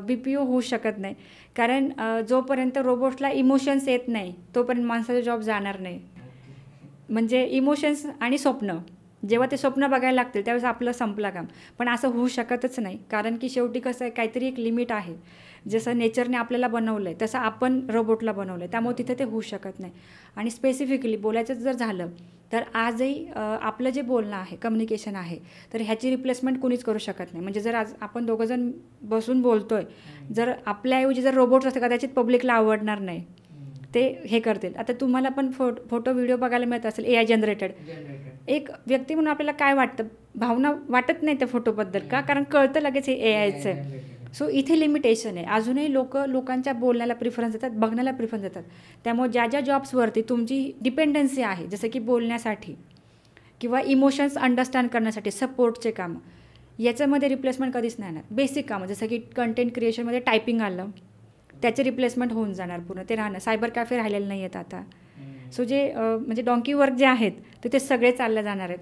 BPO होऊ शकत नाही, कारण जोपर्यंत रोबोट्सला इमोशन्स येत नाही तोपर्यंत माणसाचा जॉब जाणार नाही. म्हणजे इमोशन्स आणि स्वप्न, जेव्हा ते स्वप्न बघायला लागतील त्यावेळेस आपलं संपलं काम. पण असं होऊ शकतच नाही, कारण की शेवटी कसं आहे, काहीतरी एक लिमिट आहे. जसं नेचरने आपल्याला बनवलं आहे तसं आपण रोबोटला बनवलं आहे, त्यामुळे तिथे ते होऊ शकत नाही. आणि स्पेसिफिकली बोलायचं जर झालं तर आजही आपलं जे बोलणं आहे, कम्युनिकेशन आहे, तर ह्याची रिप्लेसमेंट कोणीच करू शकत नाही. म्हणजे जर आज आपण दोघंजण बसून बोलतो आहे, जर आपल्याऐवजी जर रोबोट्स असते कदाचित पब्लिकला आवडणार नाही, ते हे करतील. आता तुम्हाला पण फोटो व्हिडिओ बघायला मिळत असेल AI जनरेटेड. एक व्यक्ती म्हणून आपल्याला काय वाटतं, भावना वाटत नाही त्या फोटोबद्दल का, कारण कळतं लगेच हे AIचं आहे. सो इथे लिमिटेशन आहे. अजूनही लोकांच्या बोलण्याला प्रिफरन्स देतात, बघण्याला प्रिफरन्स देतात. त्यामुळे ज्या ज्या जॉब्सवरती तुमची डिपेंडन्सी आहे, जसं की बोलण्यासाठी किंवा इमोशन्स अंडरस्टँड करण्यासाठी सपोर्टचे कामं, याच्यामध्ये रिप्लेसमेंट कधीच नाही येणार. बेसिक कामं जसं की कंटेंट क्रिएशनमध्ये टायपिंग आलं, त्याचे रिप्लेसमेंट होऊन जाणार पूर्ण, ते राहणार. सायबर कॅफे राहिलेले नाही आहेत आता. सो जे म्हणजे डॉंकी वर्क जे आहेत ते सगळे चालले जाणार आहेत.